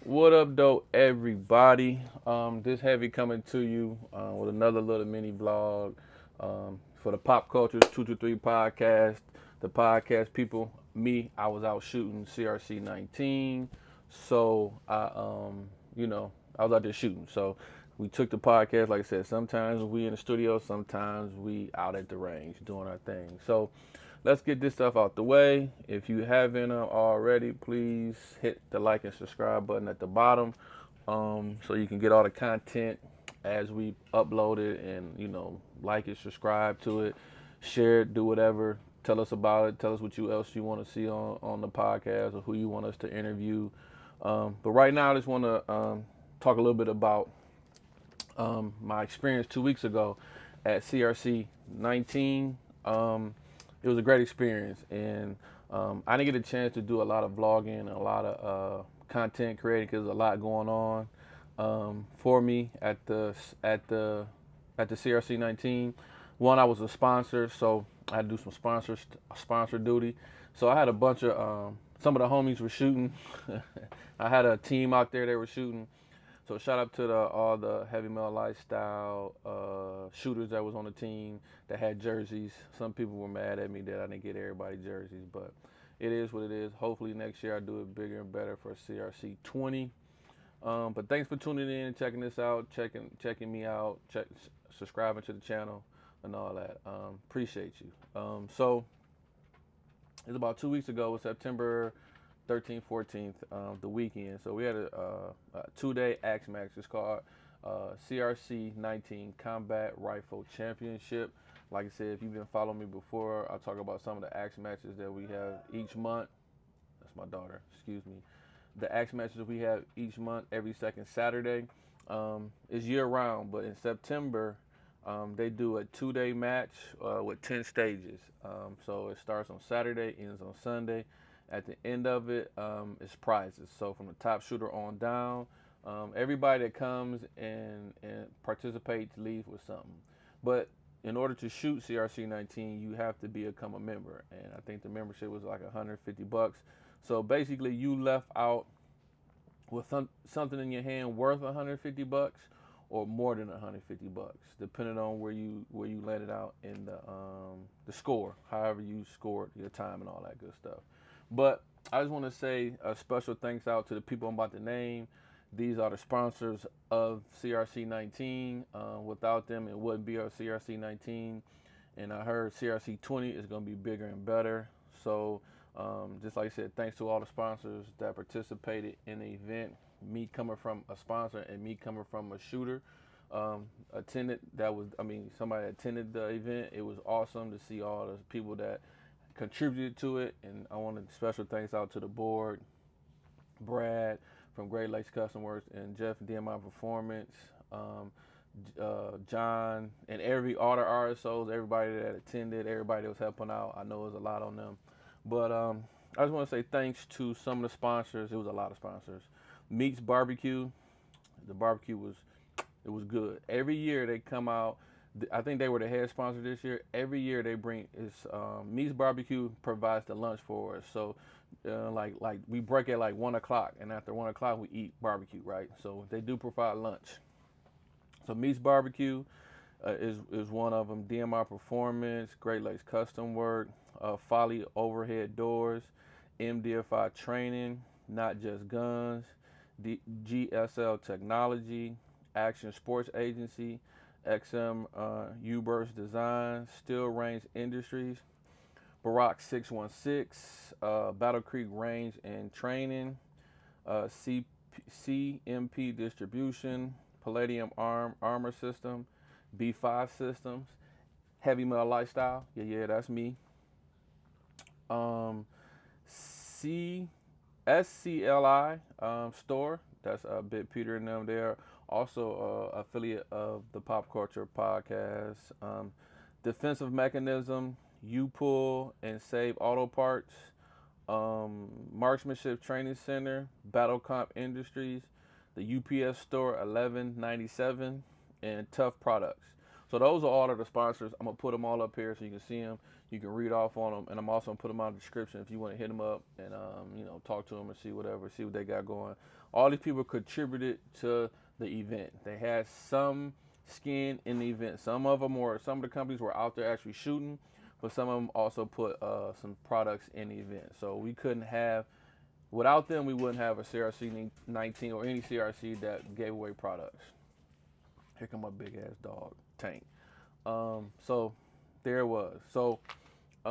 What up, though, everybody? This Heavy coming to you with another little mini vlog for the Pop Culture 223 podcast. The podcast people, me, I was out shooting CRC 19, so I was out there shooting. So we took the podcast, like I said. Sometimes we in the studio, sometimes we out at the range doing our thing. So let's get this stuff out the way. If you haven't already, please hit the like and subscribe button at the bottom, so you can get all the content as we upload it, and like it, subscribe to it, share it, do whatever. Tell us about it. Tell us what else you want to see on the podcast, or who you want us to interview. But right now, I just want to talk a little bit about my experience 2 weeks ago at CRC 19. It was a great experience, and I didn't get a chance to do a lot of vlogging and a lot of content creating because there's a lot going on for me at the CRC 19. One, I was a sponsor, so I had to do some sponsor duty. So I had a bunch of some of the homies were shooting. I had a team out there that were shooting. So shout out to all the heavy metal lifestyle shooters that was on the team that had jerseys. Some people were mad at me that I didn't get everybody jerseys, but it is what it is. Hopefully next year I do it bigger and better for CRC 20. But thanks for tuning in and checking this out, checking me out, subscribing to the channel and all that. Appreciate you. So it's about 2 weeks ago, it was September 13th, 14th, the weekend. So we had a 2-day Axe Max. It's called CRC 19 Combat Rifle Championship. Like I said, if you've been following me before, I'll talk about some of the Axe matches that we have each month. That's my daughter, excuse me. The Axe matches we have each month, every second Saturday. It's year round, but in September, they do a 2-day match with 10 stages. So it starts on Saturday, ends on Sunday. At the end of it, is prizes. So from the top shooter on down, everybody that comes and participates leaves with something. But in order to shoot CRC 19, you have to become a member, and I think the membership was like $150. So basically, you left out with something in your hand worth $150 or more than $150, depending on where you landed out in the score, however you scored your time and all that good stuff. But I just want to say a special thanks out to the people I'm about to name. These are the sponsors of CRC 19. Without them, it wouldn't be a CRC 19. And I heard CRC 20 is going to be bigger and better. So just like I said, thanks to all the sponsors that participated in the event. Me coming from a sponsor and me coming from a shooter, somebody attended the event. It was awesome to see all the people that contributed to it, and I wanted special thanks out to the board, Brad from Great Lakes Custom Works, and Jeff from DMI Performance, John, and all the RSOs, everybody that attended, everybody that was helping out. I know it was a lot on them, but I just want to say thanks to some of the sponsors. It was a lot of sponsors. meatbbq, the barbecue was good. Every year they come out. I think they were the head sponsor this year. Every year they bring meatbbq provides the lunch for us. So like we break at like 1 o'clock, and after 1 o'clock we eat barbecue, right? So they do provide lunch. So meatbbq is one of them. DMI Performance, Great Lakes Custom Work, Folly Overhead Doors, MDFI Training, Not Just Guns, GSL Technology, Action Sports Agency, XM U-Burst Design, Steel Range Industries, Barack 616, Battle Creek Range and Training, CMP Distribution, Palladium Armor System, B5 Systems, Heavy Metal Lifestyle, yeah, that's me. SCLI store, that's Bit Peter and them there. Also affiliate of the Pop Culture Podcast. Defensive Mechanism, U-Pull and Save Auto Parts, Marksmanship Training Center, Battle Comp Industries, the UPS Store 1197, and Tough Products. So those are all of the sponsors. I'm gonna put them all up here so you can see them. You can read off on them, and I'm also gonna put them on the description if you want to hit them up and you know, talk to them and see what they got going. All these people contributed to the event. They had some skin in the event. Some of the companies were out there actually shooting, but some of them also put some products in the event. So we couldn't have, without them, we wouldn't have a CRC 19 or any CRC that gave away products. Here come my big ass dog, Tank. So there it was. So it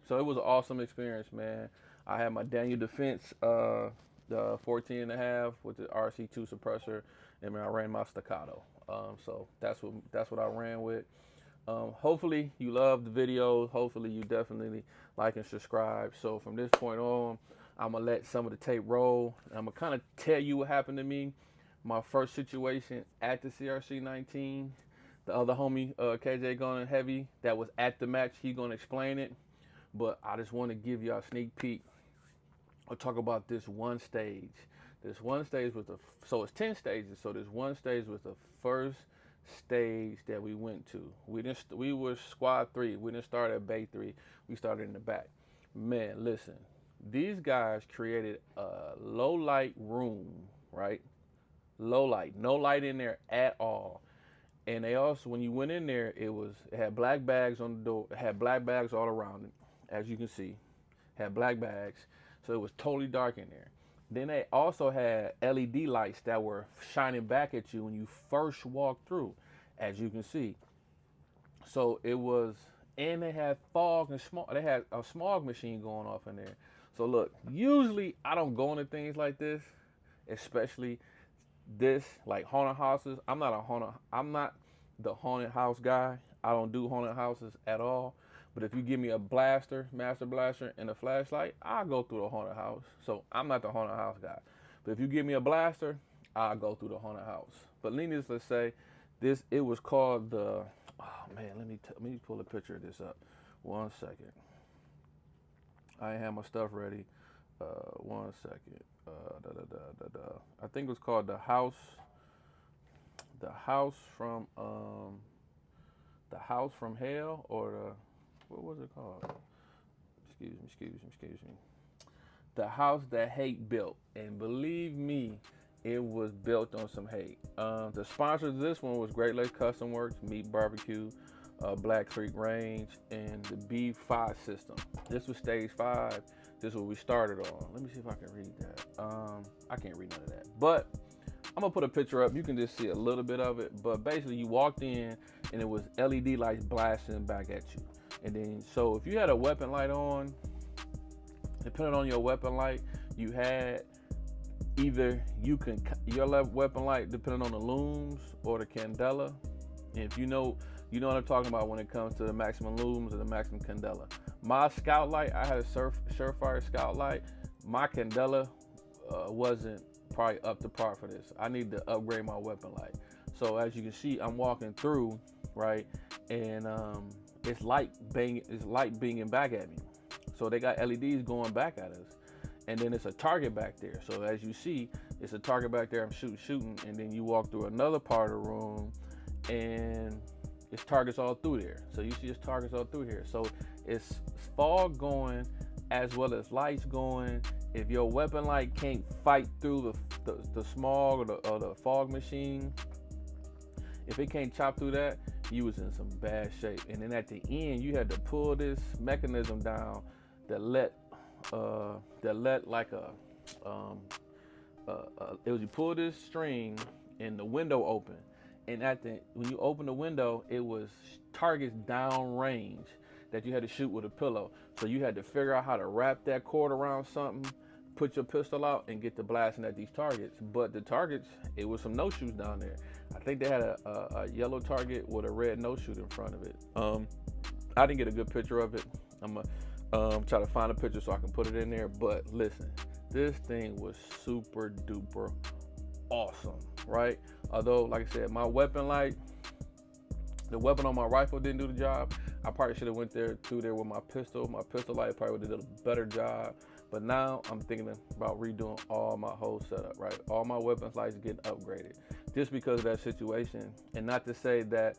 was an awesome experience, man. I had my Daniel Defense, the 14.5 with the RC2 suppressor, and I ran my staccato. So that's what I ran with. Hopefully you love the video. Hopefully you definitely like and subscribe. So from this point on, I'm gonna let some of the tape roll. I'm gonna kind of tell you what happened to me. My first situation at the CRC 19. The other homie, KJ Going Heavy, that was at the match, he gonna explain it. But I just want to give y'all a sneak peek. I'll talk about this one stage. This one stage was so it's 10 stages. So this one stage was the first stage that we went to. We were squad 3. We didn't start at bay 3. We started in the back. Man, listen. These guys created a low light room, right? Low light, no light in there at all. And they also, when you went in there, it had black bags on the door. It had black bags all around it, as you can see. Had black bags, so it was totally dark in there. Then they also had LED lights that were shining back at you when you first walked through, as you can see. So it was, and they had fog and smog. They had a smog machine going off in there. So look, usually I don't go into things like this, especially this, like haunted houses. I'm not the haunted house guy. I don't do haunted houses at all. But if you give me a blaster, master blaster, and a flashlight, I'll go through the haunted house. So I'm not the haunted house guy. But if you give me a blaster, I'll go through the haunted house. But needless to say, it was called the, oh man, let me pull a picture of this up. 1 second. I ain't have my stuff ready. 1 second. I think it was called the house from hell, or what was it called? Excuse me. The house that hate built, and believe me, it was built on some hate. The sponsors of this one was Great Lakes Custom Works, meatbbq, Black Creek Range, and the MDFI system. This was stage 5. This is what we started on. Let me see if I can read that. I can't read none of that, but I'm gonna put a picture up. You can just see a little bit of it. But basically, you walked in and it was LED lights blasting back at you. And then, so if you had a weapon light on, depending on your weapon light, you had either your weapon light depending on the looms or the candela. And if you know what I'm talking about when it comes to the maximum looms or the maximum candela. My scout light, I had a Surefire scout light. My candela wasn't probably up to par for this. I need to upgrade my weapon light. So as you can see, I'm walking through, right, and it's light banging back at me. So they got LEDs going back at us, and then it's a target back there. So as you see, it's a target back there. I'm shooting, and then you walk through another part of the room, and it's targets all through there. So you see it's targets all through here. So it's fog going as well as lights going. If your weapon light can't fight through the smog or the fog machine, if it can't chop through that, you was in some bad shape. And then at the end, you had to pull this mechanism down that let like you pull this string and the window open. And when you open the window, it was targets down range that you had to shoot with a pillow. So you had to figure out how to wrap that cord around something, put your pistol out, and get to blasting at these targets. But the targets, it was some no-shoes down there. I think they had a yellow target with a red no-shoe in front of it. I didn't get a good picture of it. I'm gonna try to find a picture so I can put it in there. But listen, this thing was super duper awesome, right? Although, like I said, my weapon light, the weapon on my rifle didn't do the job. I probably should have went through there with my pistol. My pistol light probably would have done a better job. But now I'm thinking about redoing all my whole setup, right? All my weapons lights getting upgraded just because of that situation. And not to say that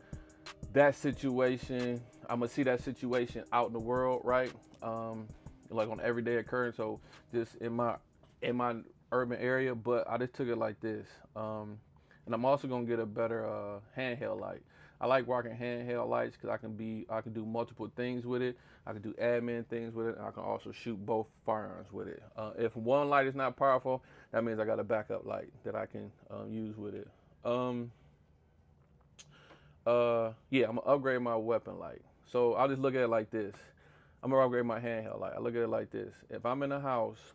situation, I'm gonna see that situation out in the world, right? Like on everyday occurrence. So just in my urban area, but I just took it like this. And I'm also gonna get a better handheld light. I like rocking handheld lights because I can do multiple things with it. I can do admin things with it, and I can also shoot both firearms with it. If one light is not powerful, that means I got a backup light that I can use with it. Yeah, I'm gonna upgrade my weapon light. So I'll just look at it like this. I'm gonna upgrade my handheld light. I look at it like this. If I'm in a house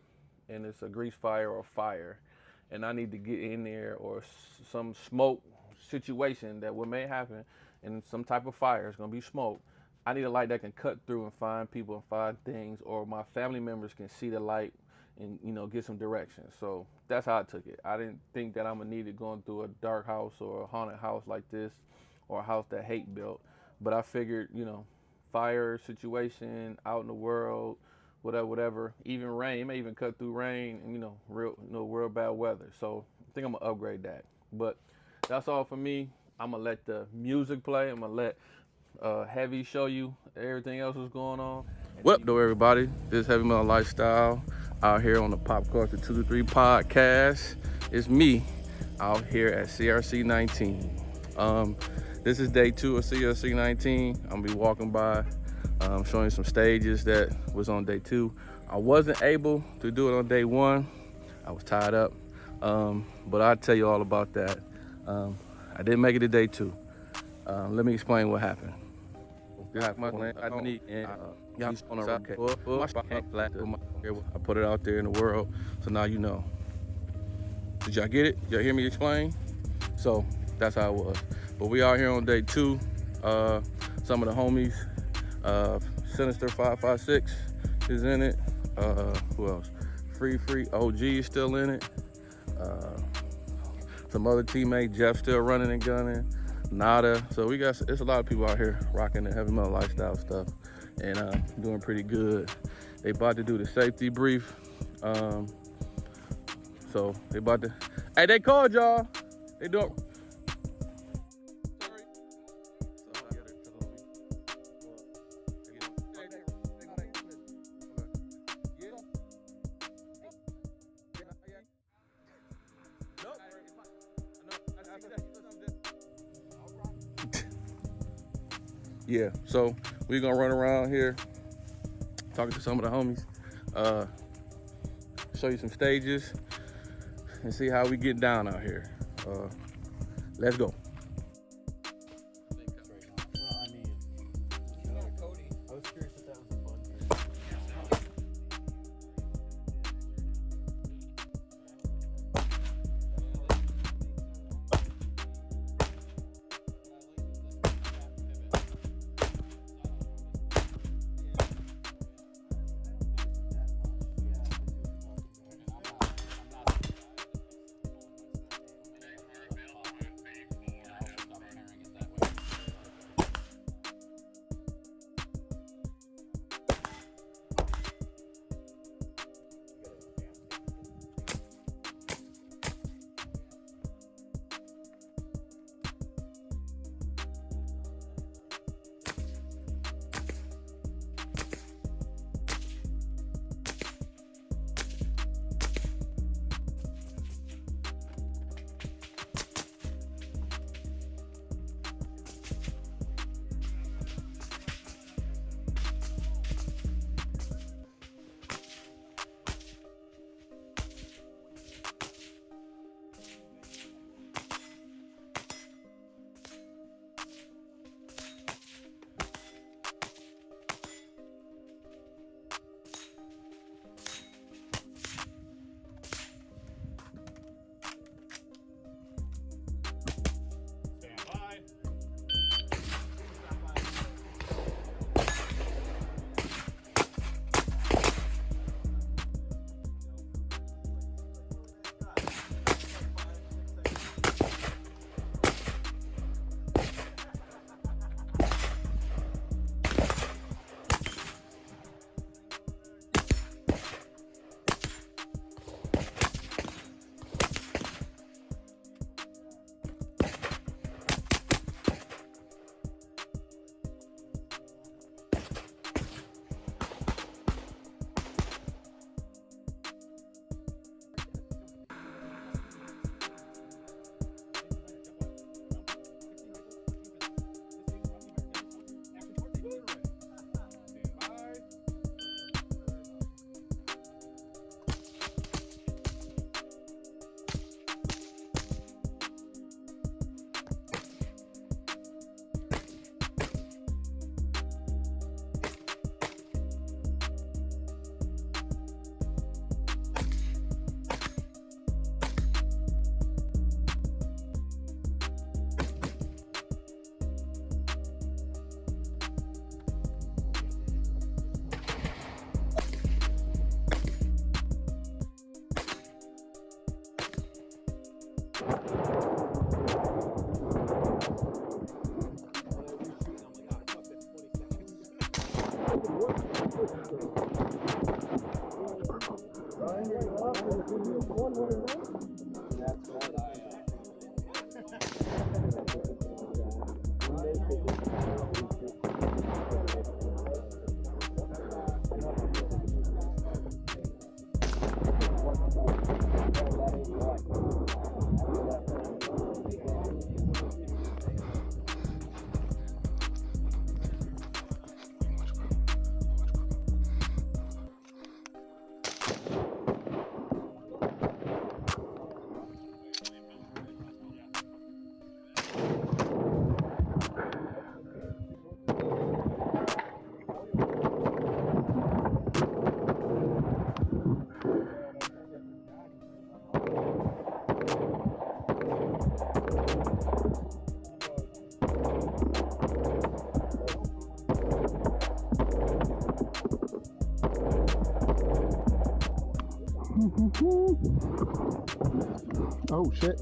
and it's a grease fire or fire, and I need to get in there, or some smoke situation that what may happen in some type of fire, it's gonna be smoke. I need a light that can cut through and find people and find things, or my family members can see the light and get some direction. So that's how I took it. I didn't think that I'm gonna need it going through a dark house or a haunted house like this, or a house that hate built. But I figured, fire situation out in the world, whatever, even rain, it may even cut through rain, and real bad weather. So I think I'm gonna upgrade that. But that's all for me. I'm gonna let the music play. I'm gonna let Heavy show you everything else that's going on. What up, though, everybody? This is Heavy Metal Lifestyle out here on the Pop Culture 223 podcast. It's me out here at CRC 19. This is day 2 of CRC 19. I'm gonna be walking by, showing you some stages that was on day 2. I wasn't able to do it on day 1. I was tied up, but I'll tell you all about that. I didn't make it to day 2. Let me explain what happened. I put it out there in the world, so now you know. Did y'all get it? Y'all hear me explain? So that's how it was. But we out here on day 2. Some of the homies, Sinister 556 is in it. Who else? Free OG is still in it. Some other teammate, Jeff, still running and gunning. Nada. So it's a lot of people out here rocking the Heavy Metal Lifestyle stuff and doing pretty good. They about to do the safety brief. So they about to. Hey, they called y'all. They doing. Yeah, so we're gonna run around here talking to some of the homies, show you some stages and see how we get down out here. Let's go. Oh shit.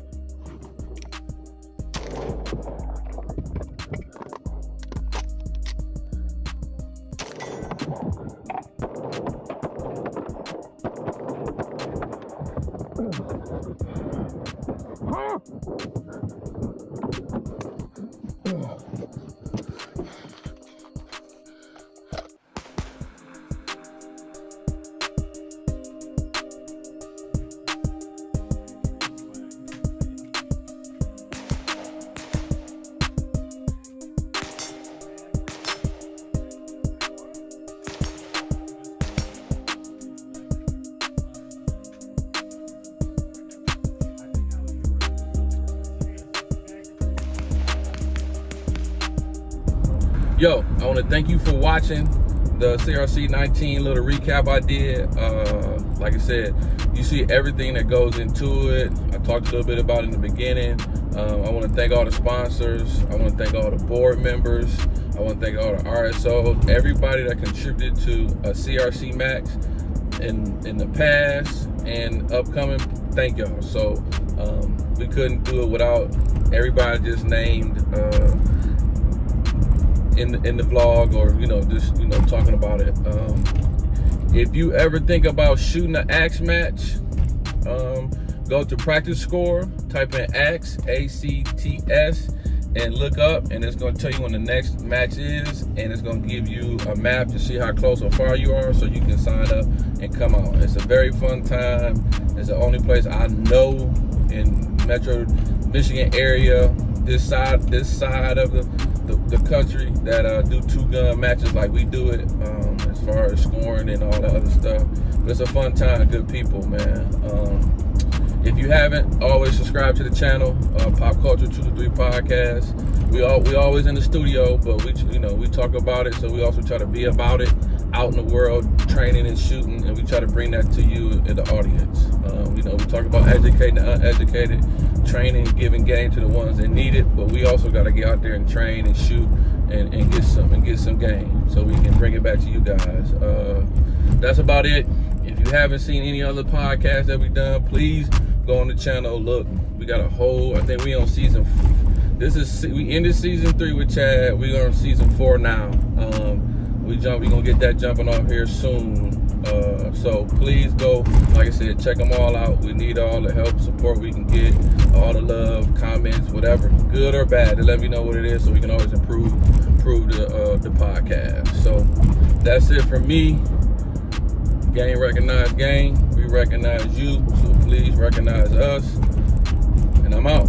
Yo, I want to thank you for watching the CRC 19 little recap I did. Like I said, you see everything that goes into it. I talked a little bit about it in the beginning. I want to thank all the sponsors. I want to thank all the board members. I want to thank all the RSOs, everybody that contributed to a CRC Max in the past and upcoming. Thank y'all. So we couldn't do it without everybody just named in the vlog, or just talking about it. If you ever think about shooting an axe match, go to practice score, type in axe, ACTS, and look up, and it's going to tell you when the next match is, and it's going to give you a map to see how close or far you are, so you can sign up and come out. It's a very fun time. It's the only place I know in Metro Michigan area, this side of the country, that do two-gun matches like we do it, as far as scoring and all that other stuff. But it's a fun time, good people, man. If you haven't, always subscribe to the channel, Pop Culture 223 Podcast. We always in the studio, but we talk about it, so we also try to be about it out in the world, training and shooting, and we try to bring that to you in the audience. We talk about educating the uneducated, training, giving game to the ones that need it, but we also got to get out there and train and shoot and get some game, so we can bring it back to you guys. That's about it. If you haven't seen any other podcasts that we've done, please go on the channel. Look, we got a whole, I think we on season, we ended season 3 with Chad. We're on season 4 now. We're gonna get that jumping off here soon. So please go, like I said, check them all out. We need all the help, support we can get, all the love, comments, whatever, good or bad, to let me know what it is, so we can always improve the podcast. So that's it from me. Game recognize game. We recognize you, so please recognize us. And I'm out.